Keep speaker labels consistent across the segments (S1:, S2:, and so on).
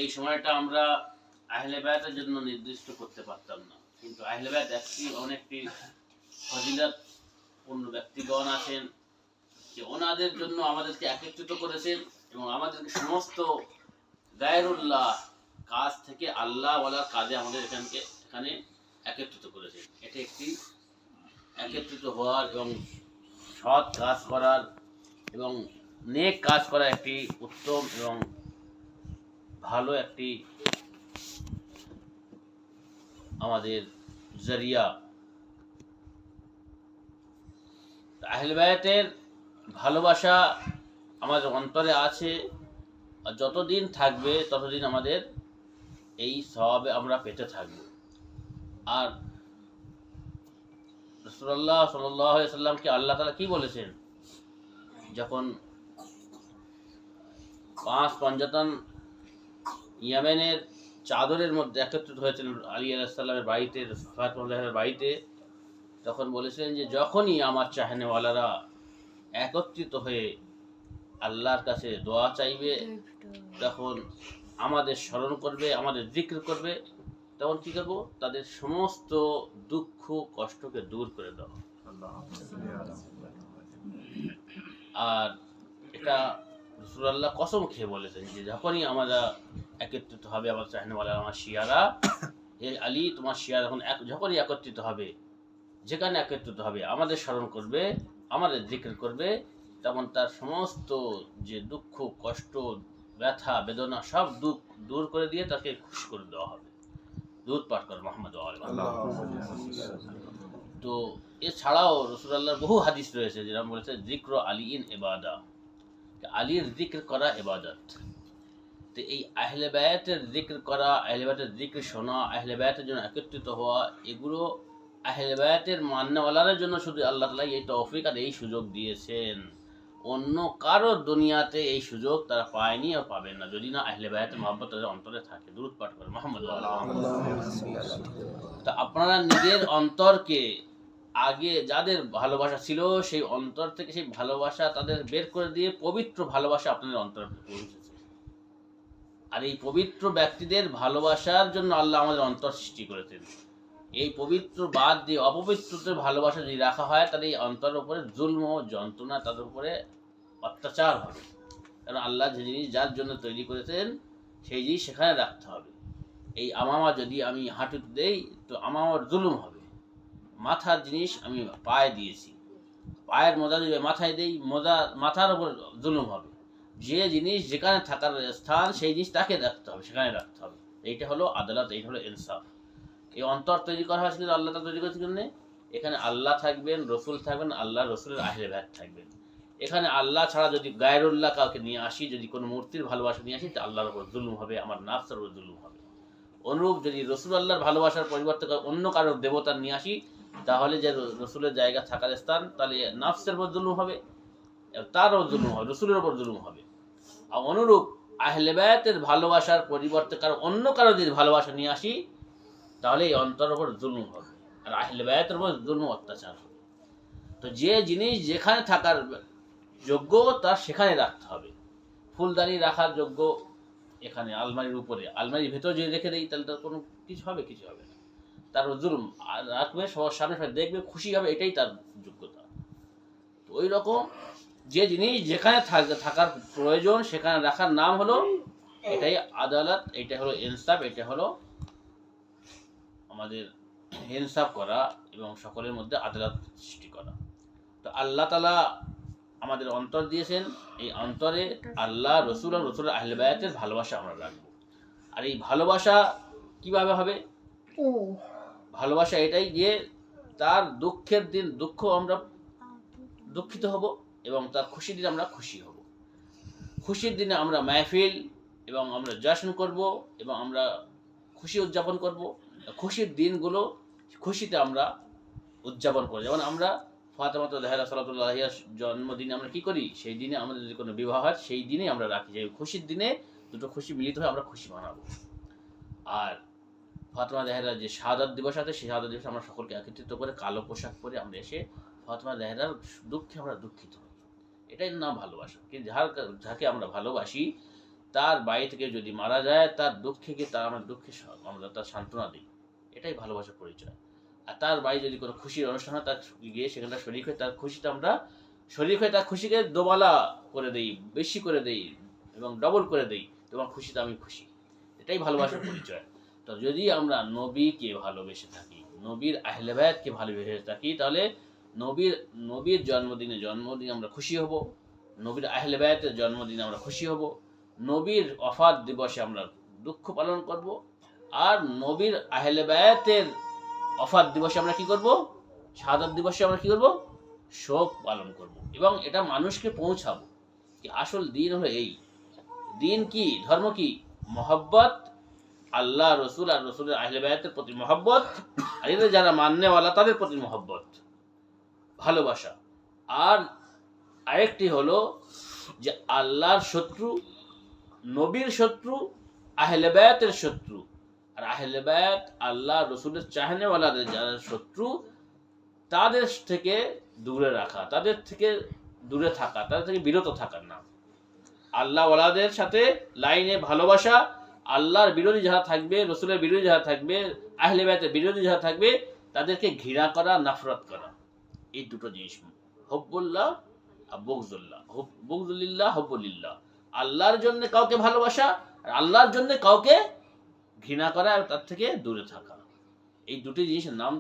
S1: এই সময়টা আমরা আহলে বায়াতের জন্য নির্দিষ্ট করতে পারতাম না, কিন্তু আহলে বায়াত অনেকটি ফজিলতপূর্ণ ব্যক্তিগণ আছেন যে ওনাদের জন্য আমাদেরকে একত্রিত করেছেন এবং আমাদেরকে সমস্ত গায়রুল্লাহ কাজ থেকে আল্লাহ ওয়ালার কাজে আমাদের এখানে একত্রিত করেছেন। এটা একটি একত্রিত হওয়ার এবং সৎ কাজ করার এবং নেক কাজ করা একটি উত্তম এবং ভালো একটি আমাদের জরিয়া। আহলে বায়াতের ভালোবাসা আমাদের অন্তরে আছে, আর যতদিন থাকবে ততদিন আমাদের এই সওয়াবে আমরা পেতে থাকব। আর রাসূলুল্লাহ সাল্লাল্লাহু আলাইহি সাল্লামকে আল্লাহ তাআলা কি বলেছেন, যখন 5 পঞ্জতন ইয়েমেনের চাদরের মধ্যে একত্রিত হয়েছিল আলী আলাইহিস সালামের বাড়িতে, ফাতিমার বাড়িতে, তখন বলেছিলেন যে যখনই আমার চাহনেওয়ালারা একত্রিত হয়ে আল্লাহর কাছে দোয়া চাইবে, তখন আমাদের স্মরণ করবে, আমাদের জিক্র করবে, তখন কি করবো, তাদের সমস্ত দুঃখ কষ্টকে দূর করে দাও। আর এটা রাসূলুল্লাহ কসম খেয়ে বলেছেন যে যখনই আমরা একত্রিত হবে আমার চাহনেওয়ালা, আমার শিয়ারা, এ আলী তোমার শিয়া যখনই একত্রিত হবে, যেখানে একত্রিত হবে আমাদের স্মরণ করবে, আমাদের জিক্র করবে, তখন তার সমস্ত যে দুঃখ কষ্ট ব্যথা বেদনা সব দুঃখ দূর করে দিয়ে তাকে খুশি করে দেওয়া হবে। দুধ পাঠ করে মুহাম্মদ। তো এছাড়াও রাসূলুল্লাহর বহু হাদিস রয়েছে যেরকম বলেছে জিক্র আলীন ইবাদা, আলীর জিক্র করা ইবাদত। তো এই আহলে বায়াতের জিক্র করা, আহলে বায়াতের জিক্র শোনা, আহলে বায়াতের জন্য একত্রিত হওয়া, এগুলো আহলে বায়াতের মান্যওয়ালাদের জন্য শুধু আল্লাহ তাআলা এই তৌফিক আর এই সুযোগ দিয়েছেন। অন্য কারো দুনিয়াতে এই সুযোগ তারা পায়নি আর পাবেন না, যদি না আহলে বায়াতের মহব্বত তাদের অন্তরে থাকে। দুরূদ পাঠ করে মুহাম্মদ। তা আপনারা নিজের অন্তরকে, আগে যাদের ভালোবাসা ছিল সেই অন্তর থেকে সেই ভালোবাসা তাদের বের করে দিয়ে পবিত্র ভালোবাসা আপনাদের অন্তরে পৌঁছেছে। আর এই পবিত্র ব্যক্তিদের ভালোবাসার জন্য আল্লাহ আমাদের অন্তর সৃষ্টি করেছেন। এই পবিত্র বাদ দিয়ে অপবিত্রদের ভালোবাসা যদি রাখা হয়, তাহলে এই অন্তরের উপরে জুলম ও যন্ত্রণা, তাদের উপরে অত্যাচার হবে। কারণ আল্লাহ যে জিনিস যার জন্য তৈরি করেছেন সেই জিনিস সেখানে রাখতে হবে। এই আমামা যদি আমি হাঁটুতে দেই তো আমামার জুলুম হবে। মাথার জিনিস আমি পায়ে দিয়েছি, পায়ের মোজা যদি মাথায় দেই, মাথার উপর জুলুম হবে। যে জিনিস যেখানে থাকার স্থান সেই জিনিস তাকে রাখতে হবে, সেখানে রাখতে হবে। এইটা হলো আদালত, এইটা হলো ইনসাফ। এই অন্তর তৈরি করা হয়েছে কিন্তু আল্লাহ তাআলা তৈরি করেছেন জন্য। এখানে আল্লাহ থাকবেন, রসুল থাকবেন, আল্লাহ রসুলের আহলে বায়াত থাকবেন। এখানে আল্লাহ ছাড়া যদি গায়রুল্লাহ কাউকে নিয়ে আসি, যদি কোনো মূর্তির ভালোবাসা নিয়ে আসি, তো আল্লাহর উপর জুলুম হবে, আমার নাফসের উপর জুলুম হবে। অনুরূপ যদি রসুল আল্লাহর ভালোবাসার পরিবর্তে অন্য কারোর দেবতা নিয়ে আসি, তাহলে যে রসুলের জায়গা থাকার স্থান, তাহলে নাফসের উপর জুলুম হবে, তারও জুলুম হবে, রসুলের উপর জুলুম হবে। আর অনুরূপ আহলে বায়াতের ভালোবাসার পরিবর্তে অন্য কারো যদি ভালোবাসা নিয়ে আসি, তাহলে এই অন্তরের উপর জুলুম হবে, আর আহলে বায়াতের উপর জুলুম অত্যাচার হবে। তো যে জিনিস যেখানে থাকার যোগ্য তার সেখানে রাখতে হবে। ফুলদানি রাখার যোগ্য এখানে আলমারির উপরে, আলমারির ভেতর যদি রেখে দেই তাহলে তার কোনো কিছু হবে না। তার জুলুম রাখবে, সবার সামনে দেখবে, খুশি হবে, এটাই তার যোগ্যতা। তো ওই রকম যে জিনিস যেখানে থাকার প্রয়োজন সেখানে রাখার নাম হলো, এটাই আদালত, এটা হলো ইনসাফ, এটা হলো আমাদের ইনসাফ করা এবং সকলের মধ্যে আদালত সৃষ্টি করা। তো আল্লাহ তাআলা আমাদের অন্তর দিয়েছেন, এই অন্তরে আল্লাহ, রসুল আর রসুলের আহলে বায়াতের ভালোবাসা আমরা রাখবো। আর এই ভালোবাসা কিভাবে হবে? ভালোবাসা এটাই যে তার দুঃখের দিন দুঃখ আমরা দুঃখিত হব এবং তার খুশির দিন আমরা খুশি হব। খুশির দিনে আমরা মাহফিল এবং আমরা জশ্ন করব এবং আমরা খুশি উদযাপন করব। খুশির দিনগুলো খুশিতে আমরা উদযাপন করি। যেমন আমরা ফাতেমা জাহরা সালাতুল্লাহ আলাইহার জন্মদিনে আমরা কি করি, সেই দিনে আমাদের যদি কোনো বিবাহ হয় সেই দিনেই আমরা রাখি, যে খুশির দিনে দুটো খুশি মিলিত হয়ে আমরা খুশি মানাবো। আর ফাতেমা জাহরার যে শাহাদাত দিবস আছে, সেই শাহাদাত দিবসে আমরা সকলকে একত্রিত করে কালো পোশাক পরে আমরা এসে ফাতেমা জাহরার দুঃখে আমরা দুঃখিত হই। এটাই নাম ভালোবাসা। কিন্তু যাকে আমরা ভালোবাসি তার বাড়ি থেকে যদি মারা যায় তার দুঃখে গিয়ে তার আমরা আমরা তার সান্ত্বনা দিই, এটাই ভালোবাসার পরিচয়। আর তার বাড়ি যদি কোনো খুশির অনুষ্ঠান হয় তার গিয়ে সেখানটা শরীর হয়ে তার খুশিটা আমরা শরীর হয়ে তার খুশিকে দোবালা করে দেই, বেশি করে দেই এবং ডবল করে দেই, তোমার খুশিতে আমি খুশি, এটাই ভালোবাসার পরিচয়। তো যদি আমরা নবীকে ভালোবেসে থাকি, নবীর আহলে বায়াতকে ভালোবেসে থাকি, তাহলে নবীর জন্মদিনে আমরা খুশি হব, নবীর আহলে বায়াতের জন্মদিনে আমরা খুশি হব, নবীর ওফাত দিবসে আমরা দুঃখ পালন করব, আর নবীর আহলে বায়াতের ওফাত দিবসে আমরা কি করব, শাহাদাত দিবসে আমরা কি করব, শোক পালন করব, এবং এটা মানুষকে পৌঁছাবো কি আসল দিন হলো এই দিন। কি ধর্ম? কি মহব্বত, আল্লাহ রসুল আর রসুলের আহলে বায়াতের প্রতি মহব্বত, আর এদের যারা মাননেওয়ালা তাদের প্রতি মহব্বত, ভালোবাসা। আর আরেকটি হলো যে আল্লাহর শত্রু, নবীর শত্রু, আহলে বায়াতের শত্রু, আর আহলে বায়াত আল্লাহ রসুলের চাহনেওয়ালাদের যারা শত্রু তাদের থেকে দূরে রাখা, তাদের থেকে দূরে থাকা, তাদের থেকে বিরত থাকার নাম। আল্লাহ ওয়ালাদের সাথে লাইনে ভালোবাসা, আল্লাহর বিরোধী যারা থাকবে, রসুলের বিরোধী যারা থাকবে, আহলে বায়াতের বিরোধী যারা থাকবে তাদেরকে ঘৃণা করা, নাফরত করা, এই দুটো জিনিস। হব্বুল্লাহ আর বগজুল্লাহ, বগজুলিল্লাহ হব্বুলিল্লাহ, আল্লাহর জন্য কাউকে ভালোবাসা আর আল্লাহর জন্য কাউকে ঘৃণা করা আর তার থেকে দূরে থাকা, এই দুটি জিনিসের নাম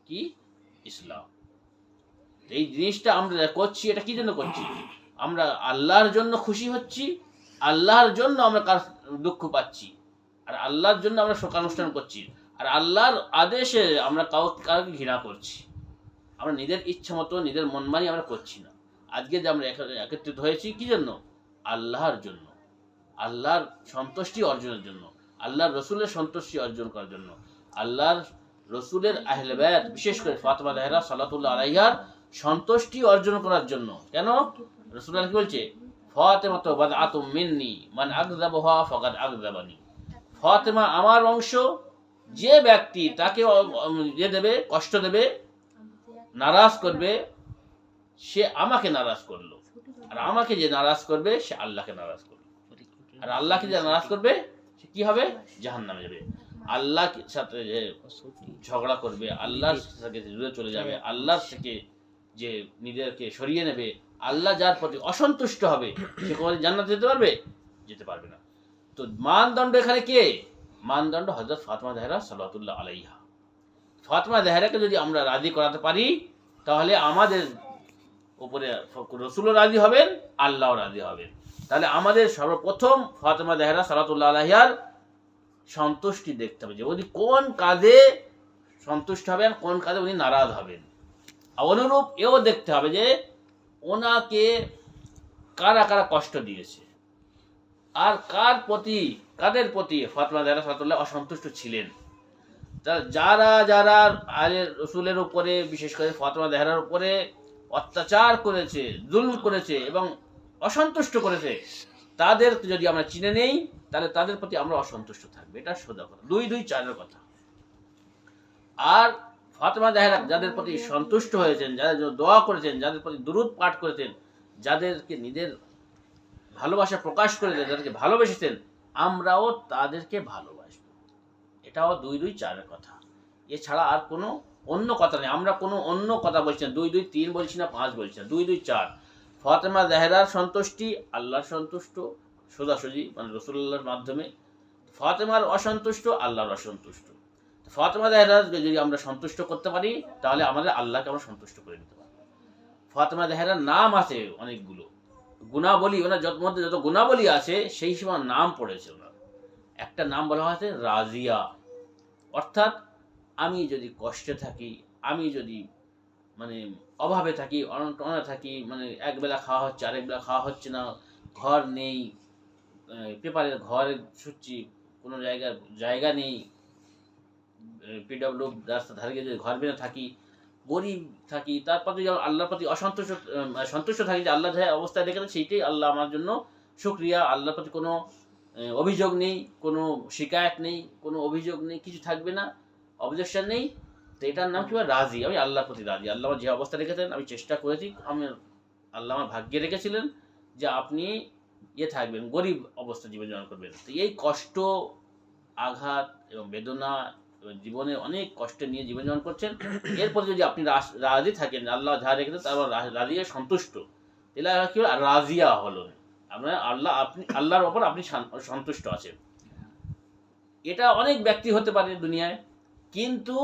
S1: কি? ইসলাম। এই জিনিসটা আমরা করছি, এটা কি জন্য করছি? আমরা আল্লাহর জন্য খুশি হচ্ছি, আল্লাহর জন্য আমরা কার দুঃখ পাচ্ছি, আর আল্লাহর জন্য আমরা শোকানুষ্ঠান করছি, আর আল্লাহর আদেশে আমরা কাউকে ঘৃণা করছি। আমরা নিজের ইচ্ছা মতো নিজের মন মানি আমরা করছি না। আজকে যে আমরা একত্রিত হয়েছি কি জন্য? আল্লাহর জন্য, আল্লাহর সন্তুষ্টি অর্জনের জন্য, আল্লাহর রসুলের সন্তুষ্টি অর্জন করার জন্য, আল্লাহর রসুলের আহলে বায়াত বিশেষ করে ফাতেমা জাহরা সাল্লাল্লাহু আলাইহার সন্তুষ্টি অর্জন করার জন্য। কেন? রাসূলুল্লাহ কি বলছে? ফাতেমা তো বাদআতুম মিন্নি মান আগযাবাহা ফাকাদ আগযাবানি, ফাতেমা আমার অংশ, যে ব্যক্তি তাকে দেবে, কষ্ট দেবে, নারাজ করবে, সে আমাকে নারাজ করলো, আর আমাকে যে নারাজ করবে সে আল্লাহকে নারাজ করলো, আর আল্লাহকে যে নারাজ করবে সে কি হবে? জাহান্নামে যাবে। আল্লাহর সাথে যে ঝগড়া করবে, আল্লাহর সাথে দূরে চলে যাবে, আল্লাহর থেকে যে নিজেকে সরিয়ে নেবে, আল্লাহ যার প্রতি অসন্তুষ্ট হবে সে কোনোদিন জান্নাতে যেতে পারবে? যেতে পারবে না। তো মানদণ্ড এখানে কে? মানদণ্ড হযরত ফাতেমা জাহরা সাল্লাল্লাহু আলাইহা। ফাতেমা জাহরাকে যদি আমরা রাজি করাতে পারি তাহলে আমাদের উপরে রাসূলও রাজি হবেন, আল্লাহও রাজি হবেন। তাহলে আমাদের সর্বপ্রথম ফাতেমা জাহরা সাল্লাল্লাহু আলাইহার সন্তুষ্টি দেখতে হবে, যে উনি কোন কাজে সন্তুষ্ট হবেন, কোন কাজে উনি নারাজ হবেন। অনুরূপ এও দেখতে হবে যে ওনাকে কারা কারা কষ্ট দিয়েছে, আর কাদের প্রতি ফাতেমা জাহরা সাল্লাল্লাহু অসন্তুষ্ট ছিলেন। যারা যারা আলে রসুলের উপরে, বিশেষ করে ফাতেমা জাহরার উপরে অত্যাচার করেছে, জুলম করেছে এবং অসন্তুষ্ট করেছে, তাদের যদি আমরা চিনে নেই তাহলে তাদের প্রতি আমরা অসন্তুষ্ট থাকবে। এটা সোজা কথা, 2-2-4 কথা। আর ফাতেমা জাহরা যাদের প্রতি সন্তুষ্ট হয়েছেন, যাদের জন্য দোয়া করেছেন, যাদের প্রতি দুরূদ পাঠ করেছেন, যাদেরকে নিজের ভালোবাসা প্রকাশ করেছেন, যাদেরকে ভালোবেসেছেন, আমরাও তাদেরকে ভালোবাসব। এটাও 2-2-4 কথা, এছাড়া আর কোনো অন্য কথা নেই। আমরা কোনো অন্য কথা বলছি না, 2-2-3 বলছি না, 5 বলছি না, 2-2-4। ফাতেমা জাহরার সন্তুষ্টি, আল্লাহর সন্তুষ্ট সোজাসুজি, মানে রাসূলুল্লাহর মাধ্যমে। ফাতেমার অসন্তুষ্ট, আল্লাহর অসন্তুষ্ট। ফাতেমা জাহরাকে যদি আমরা সন্তুষ্ট করতে পারি তাহলে আমাদের আল্লাহকে আমরা সন্তুষ্ট করে নিতে পারি। ফাতেমা জাহরার নাম আছে অনেকগুলো, গুণাবলী, ওনার মধ্যে যত গুণাবলী আছে সেই সময় নাম পড়েছে ওনার। একটা নাম বলা হয়েছে রাজিয়া, অর্থাৎ আমি যদি কষ্টে থাকি, আমি যদি মানে অভাবে থাকি, অনটনে থাকি, মানে একবেলা খাওয়া হচ্ছে, আরেকবেলা খাওয়া হচ্ছে না, ঘর নেই, পেপারের ঘরে ছুটছি, কোনো জায়গা নেই, পিডব্লিউ রাস্তা ধারে গিয়ে যদি ঘর বেঁধে থাকি, গরিব থাকি, তারপর যদি আল্লাহর প্রতি সন্তুষ্ট থাকি যে আল্লাহ যে অবস্থায় রেখেছে সেইটাই আল্লাহ আমার জন্য শুকরিয়া, আল্লাহর প্রতি কোনো অভিযোগ নেই, কোনো শিকায়ত নেই, কোনো অভিযোগ নেই, কিছু থাকবে না, অবজেকশন নেই, তো এটার নাম কি? রাজি। আমি আল্লাহর প্রতি রাজি, আল্লাহ যে অবস্থা রেখেছেন আমি চেষ্টা করেছি, আল্লাহ আমার ভাগ্যে রেখেছিলেন যে আপনি থাকবেন, গরিব অবস্থা জীবনযাপন করবেন। তো এই কষ্ট, আঘাত এবং বেদনা এবং জীবনে অনেক কষ্ট নিয়ে জীবনযাপন করছেন, এরপর যদি আপনি রাজি থাকেন, আল্লাহ যা রেখেছেন তারপর রাজি সন্তুষ্ট, তাহলে কি হলো, রাজিয়া হলো, আপনার আল্লাহর ওপর আপনি সন্তুষ্ট আছেন। এটা অনেক ব্যক্তি হতে পারে দুনিয়ায়, কিন্তু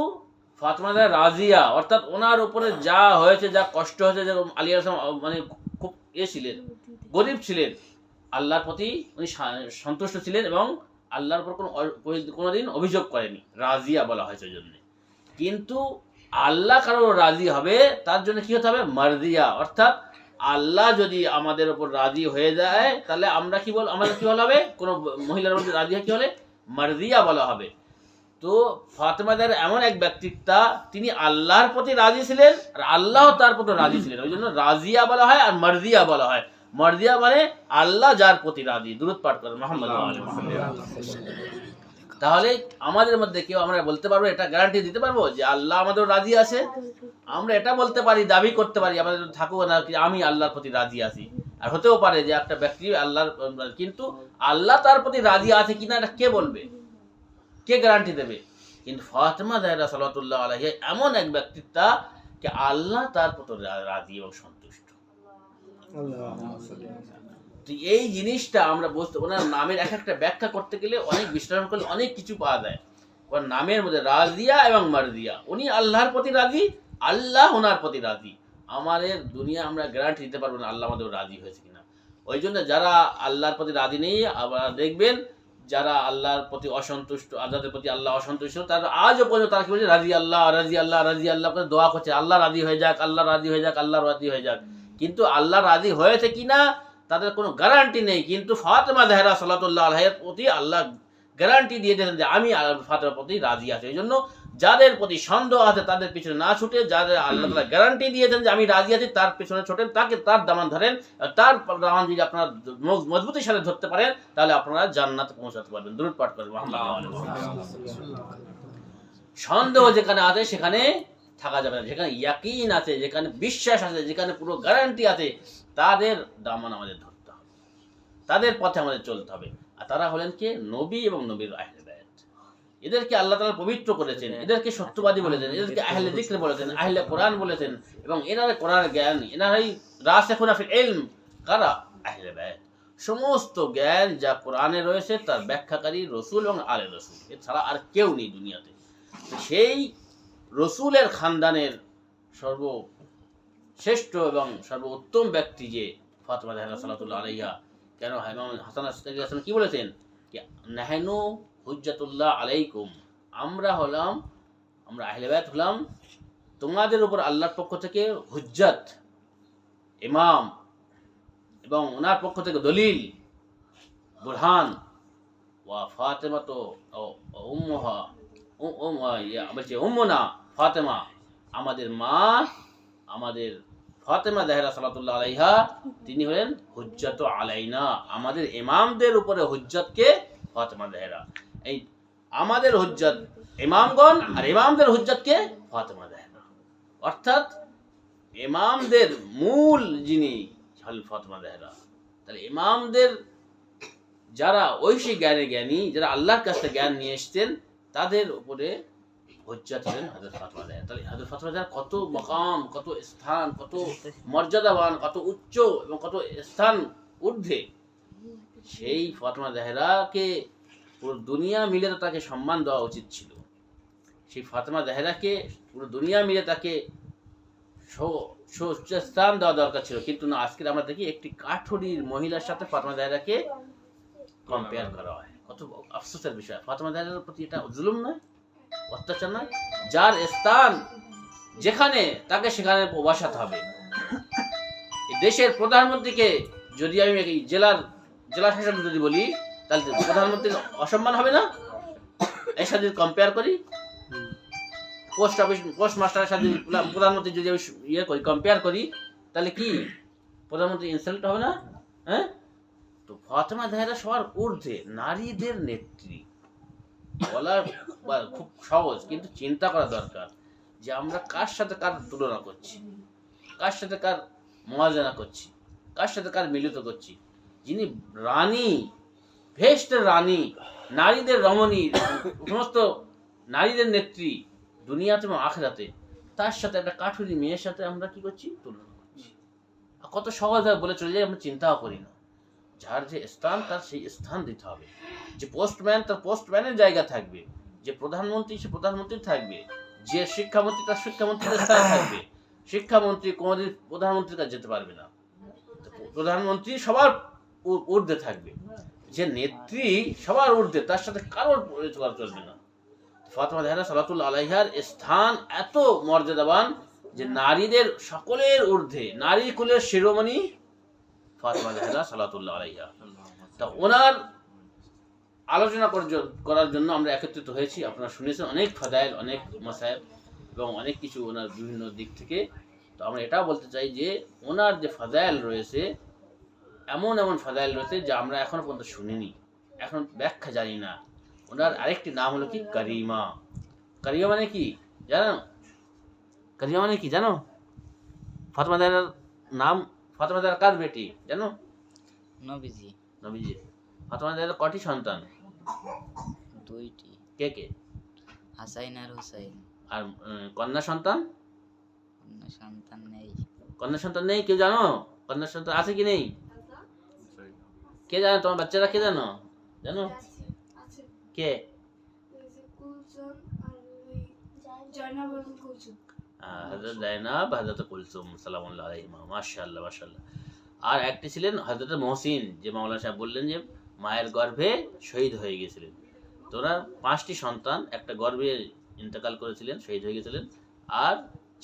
S1: ফাতেমা রাজিয়া, অর্থাৎ ওনার উপরে যা হয়েছে, যা কষ্ট হয়েছে, যে আলী আলাইহিস মানে খুব ছিলেন, গরিব ছিলেন, আল্লাহর প্রতি উনি সন্তুষ্ট ছিলেন এবং আল্লাহর উপর কোনোদিন অভিযোগ করেনি, রাজিয়া বলা হয়েছে ওই জন্য। কিন্তু আল্লাহ কারো রাজি হবে, তার জন্য কি হতে হবে, মারদিয়া, অর্থাৎ আল্লাহ যদি আমাদের উপর রাজি হয়ে যায়, তাহলে আমরা কি আমাদের কি বলা হবে, কোনো মহিলার মধ্যে রাজি হয় কি হলে মারদিয়া বলা হবে। তো ফাতেমা এমন এক ব্যক্তিত্ব, তিনি আল্লাহর প্রতি রাজি ছিলেন আর আল্লাহ তার প্রতি রাজি ছিলেন, ওই জন্য রাজিয়া বলা হয় আর মারদিয়া বলা হয়। মারদিয়া মানে আল্লাহ যার প্রতি রাজি, দুরূদ পাঠ করেন মুহাম্মদ। তাহলে আমাদের মধ্যে কেউ আমরা বলতে পারবো, এটা গ্যারান্টি দিতে পারবো যে আল্লাহ আমাদের রাজি আছে? আমরা এটা বলতে পারি, দাবি করতে পারি আমাদের থাকুক না কি আমি আল্লাহর প্রতি রাজি আছি। আর হতেও পারে যে একটা ব্যক্তি আল্লাহর, কিন্তু আল্লাহ তার প্রতি রাজি আছে কিনা এটা কে বলবে, কে গ্যারান্টি দেবে? কিন্তু ফাতেমা জাহরা সাল্লাল্লাহু আলাইহা এমন এক ব্যক্তিত্ব যে আল্লাহ তার প্রতি রাজি এবং সন্তুষ্ট। তো এই জিনিসটা আমরা বুঝতে, ওনার নামের এক একটা ব্যাখ্যা করতে গেলে অনেক বিশ্লেষণ করলে অনেক কিছু পাওয়া যায়। ওর নামের মধ্যে রাজিয়া এবং মারদিয়া, উনি আল্লাহর প্রতি রাজি, আল্লাহ ওনার প্রতি রাজি। আমাদের দুনিয়া আমরা গ্যারান্টি দিতে পারবো না আল্লাহ আমাদের রাজি হয়েছে কিনা। ওই জন্য যারা আল্লাহর প্রতি রাজি নেই, আবার দেখবেন যারা আল্লাহর প্রতি অসন্তুষ্ট, যাদের প্রতি আল্লাহ অসন্তুষ্ট, তারা আজও পর্যন্ত তারা কি বলছে, রাজি আল্লাহ, রাজি আল্লাহ, রাজি আল্লাহ করে দোয়া করছে, আল্লাহ রাজি হয়ে যাক, আল্লাহ রাজি হয়ে যাক, আল্লাহ রাজি হয়ে যাক। কিন্তু আল্লাহ রাজি হয়েছে কিনা তাদের কোনো গ্যারান্টি নেই। কিন্তু ফাতেমা জাহরা সাল্লাল্লাহু আলাইহার প্রতি আল্লাহ গ্যারান্টি দিয়ে দিয়েছেন যে আমি ফাতেমার প্রতি রাজি আছি। এই জন্য যাদের প্রতি সন্দেহ আছে তাদের পিছনে না ছুটে, যাদের আল্লাহ তাআলা গ্যারান্টি দিয়েছেন যে আমি রাজি আছি, তার পিছনে ছোটেন, তাকে তার দামান ধরেন। তার দামান যদি আপনারা মজবুতির সাথে ধরতে পারেন, তাহলে আপনারা জান্নাতে পৌঁছাতে পারবেন। দুরূদ পাঠ করবেন। সন্দেহ যেখানে আছে সেখানে থাকা যাবে না, যেখানে ইয়াকিন আছে, যেখানে বিশ্বাস আছে, যেখানে পুরো গ্যারান্টি আছে, তাদের দামান আমাদের ধরতে হবে, তাদের পথে আমাদের চলতে হবে। আর তারা হলেন কে, নবী এবং নবীর আহলে বায়াত। এদেরকে আল্লাহ তাআলা পবিত্র করেছেন, এদেরকে সত্যবাদী বলেছেন, এদেরকে আহলে যিকর বলেছেন, আহলে কোরআন বলেছেন, এবং এনারা কোরআনের জ্ঞান, এনারাই রাসিখুনা ফিল ইলম, কারা, আহলে বায়াত। সমস্ত জ্ঞান যা কোরআনে রয়েছে তার ব্যাখ্যাকারী রাসূল এবং আলে রাসূল, এছাড়া আর কেউ নেই দুনিয়াতে। সেই রসুলের খানদানের সর্বশ্রেষ্ঠ এবং সর্বোত্তম ব্যক্তি যে ফাতেমা জাহরা সাল্লাল্লাহু আলাইহা। কেন ইমাম হাসান আসকারী কি বলেছেন, নাহনু হুজ্জাতুল্লাহ আলাইকুম, আমরা আহলে বায়াত হলাম তোমাদের উপর আল্লাহর পক্ষ থেকে হুজ্জাত, ইমাম, এবং ওনার পক্ষ থেকে দলিল, বুরহান। ওয়া ফাতেমা তো উম্মুহা, উম্মুনা ফাতেমা, আমাদের মা, আমাদের ফাতেমা জাহরা সাল্লাল্লাহু আলাইহা, তিনি হলেন হুজ্জাত আলাইনা, আমাদের ইমামদের উপরে হুজ্জাত কে, ফাতেমা জাহরা। এই আমাদের হুজ্জাত ইমামগণ, আর ইমামদের হুজ্জাত কে, ফাতেমা জাহরা। অর্থাৎ ইমামদের মূল যিনি হল ফাতেমা জাহরা। তাহলে ইমামদের যারা ঐশী জ্ঞানী, যারা আল্লাহর কাছ থেকে জ্ঞান নিয়ে এসেছেন, তাদের উপরে হুজ্জাত হলেন হযরত ফাতেমা জাহরা। তাহলে হযরত ফাতেমা জাহরা কত মাকাম, কত স্থান, কত মর্যাদাবান, কত উচ্চ এবং কত স্থান ঊর্ধ্বে। সেই ফাতেমা জাহরাকে পুরো দুনিয়া মিলে তো তাকে সম্মান দেওয়া উচিত ছিল। সেই ফাতেমা জাহরাকে পুরো দুনিয়া মিলে তাকে স্থান দেওয়া দরকার ছিল, কিন্তু না, আজকে আমরা দেখি একটি কাঠুরির মহিলার সাথে ফাতেমা জাহরাকে কম্পেয়ার করা হয়। কত আফসোসের বিষয়। ফাতেমা জাহরার প্রতি এটা জুলুম নয়, অত্যাচার নয়? যার স্থান যেখানে, তাকে সেখানে বসাতে হবে। দেশের প্রধানমন্ত্রীকে যদি আমি জেলা শাসক যদি বলি, তাহলে প্রধানমন্ত্রীর অসম্মান হবে না? এর সাথে কম্পেয়ার করি, পোস্ট মাস্টারের সাথে প্রধানমন্ত্রী যদি আমি কম্পেয়ার করি, তাহলে কি প্রধানমন্ত্রী ইনসাল্ট হবে না? হ্যাঁ। তো ফাতেমা জাহরা সবার ঊর্ধ্বে, নারীদের নেত্রী। বলার খুব সহজ, কিন্তু চিন্তা করা দরকার যে আমরা কার সাথে কার তুলনা করছি, কার সাথে কার মুওয়াজানা করছি, কার সাথে কার মিলিত করছি। যিনি রানী, ভেস্টের রানী, নারীদের রমণী, সমস্ত নারীদের নেত্রী দুনিয়াতে এবং আখিরাতে, তার সাথে একটা কাঠুরি মেয়ের সাথে আমরা কি করছি, তুলনা করছি। কত সহজভাবে বলে চলে যাই, আমরা চিন্তাও করি না। যার যে স্থান তার সেই স্থান দিতে হবে। যে পোস্টম্যান তার পোস্টম্যানের জায়গা থাকবে, যে প্রধানমন্ত্রী সে প্রধানমন্ত্রী থাকবে, যে শিক্ষামন্ত্রী তার শিক্ষামন্ত্রীর স্থান থাকবে। শিক্ষামন্ত্রী কোনোদিন প্রধানমন্ত্রীর কাছে যেতে পারবে না, প্রধানমন্ত্রী সবার ঊর্ধ্বে থাকবে। যে নেত্রী সবার ঊর্ধ্বে, তার সাথে কারোর করা চলবে না। ফাতেমা জাহরা সালাতুল্লাহ আলাইহার স্থান এত মর্যাদাবান যে নারীদের সকলের ঊর্ধ্বে, নারী কুলের শিরোমণি ফাতেমা জাহরা সালাতুল্লাহ আলাইহা। তা ওনার আলোচনা করার জন্য আমরা একত্রিত হয়েছি। আপনারা শুনেছেন অনেক ফাদাইল, অনেক মাসায়েব এবং অনেক কিছু ওনার বিভিন্ন দিক থেকে। তো আমরা এটাও বলতে চাই যে ওনার যে ফাদাইল রয়েছে, এমন এমন ফাদাইল রয়েছে যা আমরা এখনো পর্যন্ত শুনিনি, এখন ব্যাখ্যা জানি না। ওনার আরেকটি নাম হলো কি করিমা। করিমা মানে কি জানো? করিমা মানে কি জানো? ফাতেমা জাহরার নাম, ফাতেমা জাহরা কার বেটি জানো?
S2: নবীজি।
S1: নবীজি। ফাতেমা জাহরার কটি সন্তান?
S2: দুইটি।
S1: কে কে?
S2: হাসাইন আর হুসাইন।
S1: আর কন্যা সন্তান?
S2: কন্যা সন্তান নেই।
S1: কন্যা সন্তান নেই? কেউ জানো কন্যা সন্তান আছে কি নেই? কে জানো? তোমার বাচ্চারা কে জানো? জানো কে? হযরত জায়নাব, হযরত কুলসুম সালামুল্লাহ আলাইহিমা। মাশাআল্লাহ মাশাআল্লাহ। আর একটি ছিলেন হযরত মহসিন, যে মাওলানা সাহেব বললেন যে মায়ের গর্ভে শহীদ হয়ে গিয়েছিলেন। তো ওনার 5টি সন্তান, একটা গর্ভে ইন্তেকাল করেছিলেন, শহীদ হয়ে গিয়েছিলেন। আর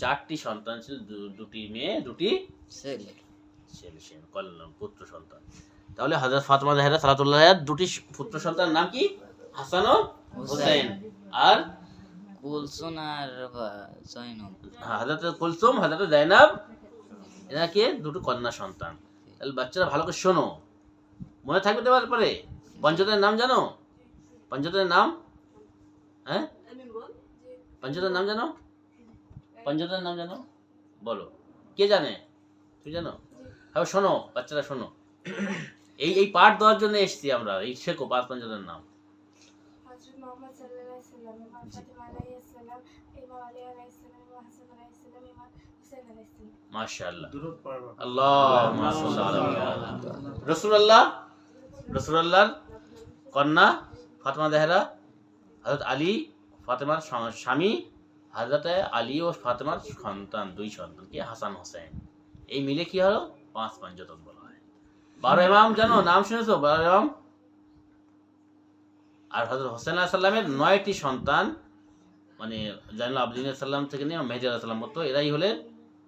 S1: 4টি সন্তান ছিল, 2টি মেয়ে 2টি
S2: ছেলে।
S1: কল্যাণ পুত্র সন্তান। তাহলে হযরত ফাতেমা জাহরা সালাতুল্লাহ আলাইহার 2টি পুত্র সন্তানের নাম কি? হাসান ও হুসাইন। আর
S2: কুলসুম আর জয়নব।
S1: হযরত কুলসুম, হযরত জায়নাব, এনাকে 2টো কন্যা সন্তান। তাহলে বাচ্চারা ভালো করে শোনো, মনে থাকবে তো পরে। পঞ্চতনের নাম জানো? পঞ্চতনের নাম? হ্যাঁ, পঞ্চতনের নাম জানো? পঞ্চতনের নাম জানো? বলো, কে জানে? তুই জানো? হ্যাঁ শোনো বাচ্চারা, শোনো। এই পাঠ দেওয়ার জন্য এসেছি আমরা। এই শেখো 5 পঞ্চতনের নাম।
S3: হযরত মুহাম্মদ সাল্লাল্লাহু আলাইহি সাল্লাম, ইমাম ফাতিমা আলাইহিস সালাম, ইমাম আলী আলাইহিস সালাম, ইমাম হাসান আলাইহিস সালাম, ইমাম হুসাইন আলাইহিস সালাম।
S1: মাশাআল্লাহ। আল্লাহুম্মা সাল্লি আলা মুহাম্মাদ। রাসূলুল্লাহর কন্যা ফাতেমা জাহরা, হযরত আলী ফাতেমার স্বামী, হযরত আলী ও ফাতেমার সন্তান, 2 সন্তান কি হাসান হোসেন। এই মিলে কি হলো 5 পঞ্চতন বলা হয়। 12 ইমাম জানো? নাম শুনেছো 12 ইমাম? আর হযরত হোসেন আলাইহিস সালামের 9টি সন্তান, মানে জাইনুল আবদিন সাল্লাম থেকে নিয়ে মেহেদী আলাইহিস সালাম মতো, এরাই হলেন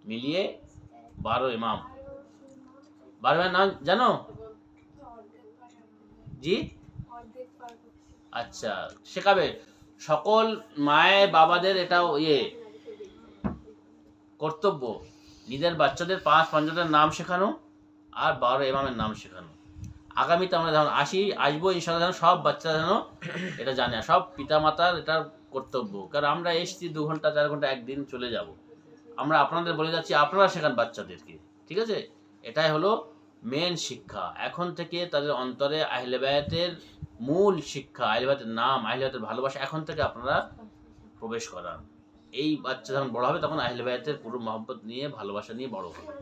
S1: মিলিয়ে 12 ইমাম। 12 ইমামের নাম জানো? জি আচ্ছা, শেখাবে। সকল মায়ের বাবাদের এটাও কর্তব্য, নিজের বাচ্চাদের 5 পঞ্চতনের নাম শেখানো আর 12 ইমামের নাম শেখানো। আগামীতে আমরা যখন আসবো ইনশাআল্লাহ, যেন সব বাচ্চারা যেন এটা জানে, সব পিতা মাতার এটার কর্তব্য। কারণ আমরা এসছি 2 ঘন্টা 4 ঘন্টা একদিন চলে যাব, আমরা আপনাদের বলে যাচ্ছি, আপনারা শেখান বাচ্চাদেরকে, ঠিক আছে? এটাই হলো মেন শিক্ষা। এখন থেকে তাদের অন্তরে আহলে বায়াতের মূল শিক্ষা, আহলে বায়াতের নাম, আহলে বায়াতের ভালোবাসা এখন থেকে আপনারা প্রবেশ করান। এই বাচ্চা যখন বড় হবে তখন আহলে বায়াতের পুরো মহব্বত নিয়ে, ভালোবাসা নিয়ে বড় হবে।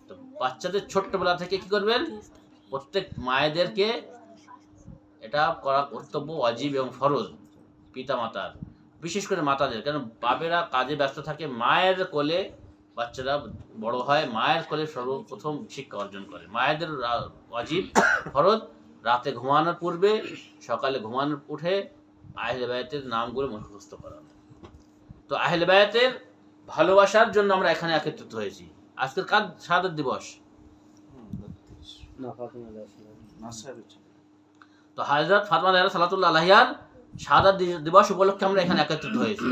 S1: তো বাচ্চাদের ছোট্টবেলা থেকে কি করবেন? প্রত্যেক মায়েদেরকে এটা করা কর্তব্য, ওয়াজিব এবং ফরজ পিতা মাতার, বিশেষ করে মাতাদের। কারণ বাবেরা কাজে ব্যস্ত থাকে, মায়ের কোলে বাচ্চারা বড় হয়, মায়ের কোলে সর্বপ্রথম শিক্ষা অর্জন করে। মায়েদের ওয়াজিব ফরজ রাতে ঘুমানোর পূর্বে, সকালে ঘুমানোর উঠে আহলে বায়াতের নামগুলো মুখস্থ করানো। তো আহলে বায়াতের ভালোবাসার জন্য আমরা এখানে একত্রিত হয়েছি। আজকের কার শাহাদাত দিবস? তো হযরত ফাতেমা জাহরা সালাতুল্লাহ আলাইহার শাহাদাত দিবস উপলক্ষে আমরা এখানে একত্রিত হয়েছি।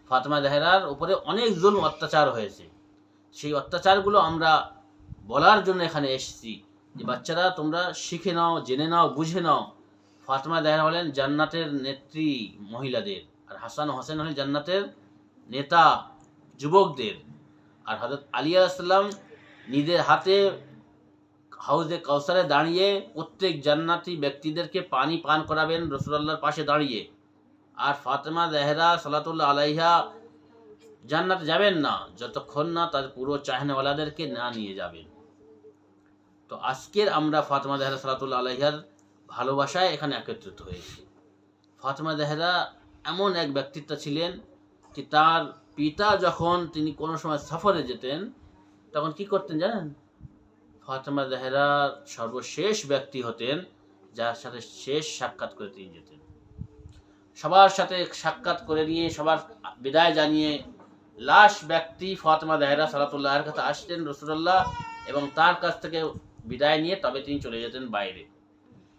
S1: ফাতেমা জাহরার উপরে অনেক জুলম অত্যাচার হয়েছে, সেই অত্যাচারগুলো আমরা বলার জন্য এখানে এসেছি যে বাচ্চারা তোমরা শিখে নাও, জেনে নাও, বুঝে নাও। ফাতেমা জাহরা হলেন জান্নাতের নেত্রী মহিলাদের, আর হাসান হোসেন হলেন জান্নাতের নেতা যুবকদের। আর হযরত আলী আলাইহিস সালাম নিজের হাতে হাউজে কাউসারে দাঁড়িয়ে প্রত্যেক জান্নাতি ব্যক্তিদেরকে পানি পান করাবেন রাসূলুল্লাহর পাশে দাঁড়িয়ে। আর ফাতেমা জাহরা সালাতুল্লাহ আলাইহা জান্নাতে যাবেন না যতক্ষণ না তার পুরো চাহনেওয়ালাদেরকে না নিয়ে যাবেন। তো আজকের আমরা ফাতেমা জাহরা সালাতুল্লাহ আলাইহার ভালোবাসায় এখানে একত্রিত হয়েছি। ফাতেমা জাহরা এমন এক ব্যক্তিত্ব ছিলেন যে তার পিতা যখন তিনি কোনো সময় সফরে যেতেন তখন কি করতেন জানেন? ফাতেমা জাহরা সর্বশেষ ব্যক্তি হতেন যার সাথে শেষ সাক্ষাৎ করে তিনি যেতেন। সবার সাথে সাক্ষাৎ করে নিয়ে সবার বিদায় জানিয়ে লাশ ব্যক্তি ফাতেমা জাহরা সালাতুল্লাহর কাছে আসতেন রাসূলুল্লাহ, এবং তার কাছ থেকে বিদায় নিয়ে তবে তিনি চলে যেতেন বাইরে।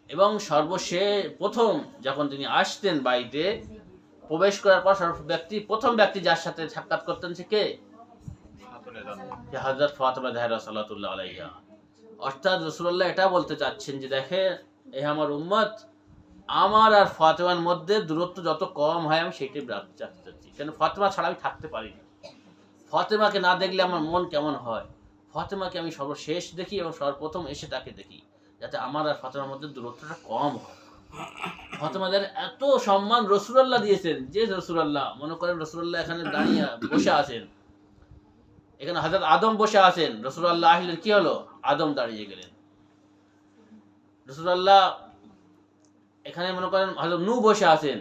S1: এবং সর্বশেষ প্রথম যখন তিনি আসতেন বাড়িতে প্রবেশ করার পর প্রথম ব্যক্তি যার সাথে সাক্ষাৎ করতেন সে কে? হযরত ফাতেমা জাহরা সালাতুল্লাহ আলাইহা। অর্থাৎ রাসূলুল্লাহ এটা বলতে চাচ্ছেন যে দেখে এই আমার উম্মত, আমার আর ফাতেমার মধ্যে দূরত্ব যত কম হয় আমি সেটাই রাখতে চাচ্ছি। কেন ফাতেমা ছাড়া আমি থাকতে পারি না। ফাতেমাকে না দেখলে আমার মন কেমন হয়। ফাতেমাকে আমি সর্বশেষ দেখি এবং সর্বপ্রথম এসে তাকে দেখি, যাতে আমার আর ফাতেমার মধ্যে দূরত্বটা কম হয়। ফাতেমাদের এত সম্মান রাসূলুল্লাহ দিয়েছেন যে রাসূলুল্লাহ মনে করেন রাসূলুল্লাহ এখানে দাঁড়িয়ে বসে আছেন, এখানে হযরত আদম বসে আছেন, রাসূলুল্লাহ আসলেন কি হলো? আদম দাঁড়িয়ে গেলেন। রাসূলুল্লাহ এখানে মনে করেন হযরত নূহ বসে আছেন,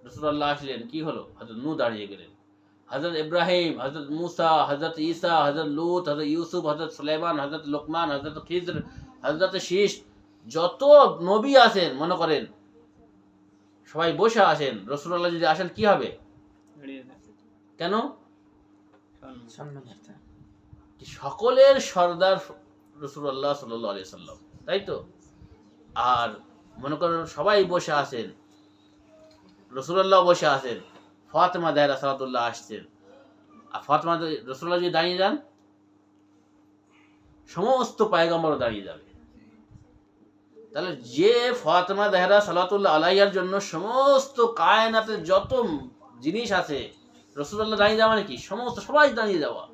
S1: রাসূলুল্লাহ আসলেন কি হলো? হযরত নূহ দাঁড়িয়ে গেলেন। হযরত ইব্রাহিম, হযরত মুসা, হযরত ঈসা, হযরত লূত, হযরত ইউসুফ, হযরত সুলাইমান, হযরত লোকমান, হযরত খিজর, হযরত শীশ, যত নবী আছেন মনে করেন সবাই বসে আছেন। রাসূলুল্লাহ যদি আসেন কি হবে? কেন? সকলের সর্দার রাসূলুল্লাহ সাল্লাল্লাহু আলাইহি সাল্লাম, তাই তো? আর মনে করেন সবাই বসে আছেন, রাসূলুল্লাহ বসে আছেন, ফাতেমা জাহরা সালাতুল্লাহ আসছেন, আর ফাতেমা রাসূলুল্লাহ যদি দাঁড়িয়ে যান সমস্ত পয়গম্বরও দাঁড়িয়ে যাবে। তাহলে যে ফাতেমা জাহরা সালাতুল্লাহ আলাইহার জন্য সমস্ত কায়নাতের যত জিনিস আছে রাসূলুল্লাহ দাঁড়িয়ে যাওয়া মানে কি? সমস্ত সবাই দাঁড়িয়ে যাওয়া।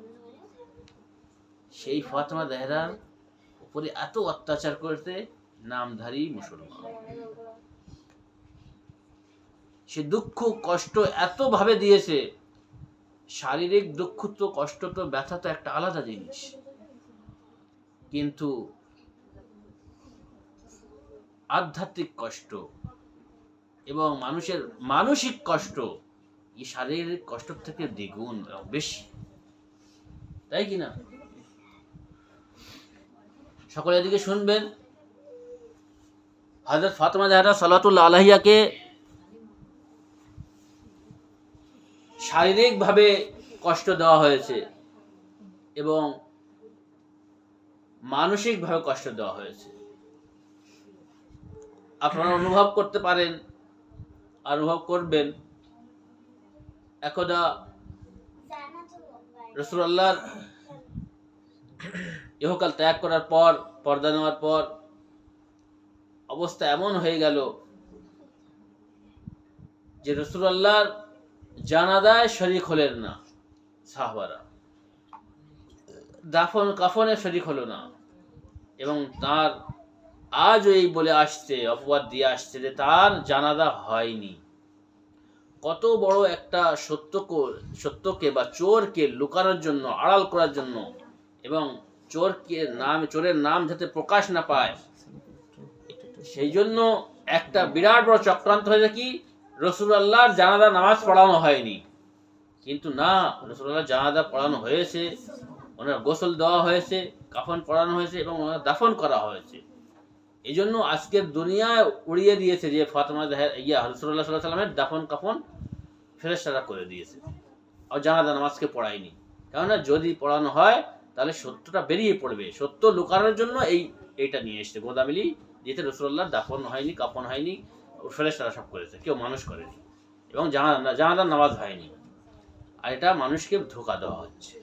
S1: সেই ফাতেমা জাহরার উপরে এত অত্যাচার করতে নামধারী মুসলমান, সে দুঃখ কষ্ট এত ভাবে দিয়েছে। শারীরিক দুঃখ তো কষ্ট তো ব্যথা তো একটা আলাদা জিনিস, কিন্তু আধ্যাত্মিক কষ্ট এবং মানুষের মানসিক কষ্ট এই শারীরিক কষ্ট থেকে দ্বিগুণ বেশি, তাই কি না? সকলে এদিকে শুনবেন। হযরত ফাতেমা জাহরা সালাতুল্লাহ আলাইহাকে শারীরিকভাবে কষ্ট দেওয়া হয়েছে এবং মানসিকভাবে কষ্ট দেওয়া হয়েছে। আপনারা অনুভব করতে পারেন, অনুভব করবেন। একদা রাসূলুল্লাহর ইহকাল ত্যাগ করার পর, পর্দা নেওয়ার পর অবস্থা এমন হয়ে গেল যে রাসূলুল্লাহর জানাজায় শরীক হলেন না সাহাবারা, দাফন কাফনে শরীক হলো না, এবং তার আজ এই বলে আসছে, অপবাদ দিয়ে আসছে যে তার জানাজা হয়নি। কত বড় একটা সত্যকে বা চোরকে লুকানোর জন্য, আড়াল করার জন্য, এবং চোরের নাম যাতে প্রকাশ না পায় সেই জন্য একটা বিরাট বড় চক্রান্ত হয়েছে কি রাসূলুল্লাহর জানাজা নামাজ পড়ানো হয়নি। কিন্তু না, রাসূলুল্লাহর জানাজা পড়ানো হয়েছে, ওনার গোসল দেওয়া হয়েছে, কাফন পরানো হয়েছে এবং ওনার দাফন করা হয়েছে। এই জন্য আজকের দুনিয়ায় উড়িয়ে দিয়েছে যে ফাতেমা রাসূলুল্লাহ সাল্লাল্লাহু আলাইহি ওয়াসাল্লামের দাফন কাফন ফেরেশতারা করে দিয়েছে, আর জানাজা নামাজকে পড়ায়নি। কেননা যদি পড়ানো হয় তাহলে সত্যটা বেরিয়ে পড়বে। সত্য লুকানোর জন্য এইটা নিয়ে এসছে গোদামিলি, যেতে রাসূলুল্লাহর দাফন হয়নি, কাফন হয়নি, ফেরেশতারা সব করেছে, কেউ মানুষ করেনি, এবং জানাজার নামাজ হয়নি। আর এটা মানুষকে ধোঁকা দেওয়া হচ্ছে।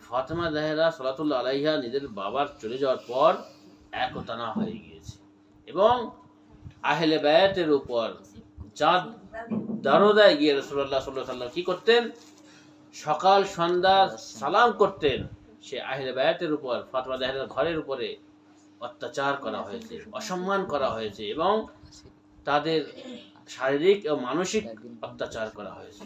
S1: ফাতেমা জাহরা সালাতুল্লাহ আলাইহা নিজের বাবার চলে যাওয়ার পর একতানা হয়ে গিয়েছে, এবং আহলে বায়াতের উপর চাঁদ দারোদায় গিয়ে রাসূলুল্লাহ সাল্লাল্লাহু আলাইহি ওয়াসাল্লাম কি করতেন? সকাল সন্ধ্যা সালাম করতেন। সে আহলে বায়াতের উপর, ফাতেমা জাহরার ঘরের উপরে অত্যাচার করা হয়েছে, অসম্মান করা হয়েছে এবং তাদের শারীরিক ও মানসিক অত্যাচার করা হয়েছে।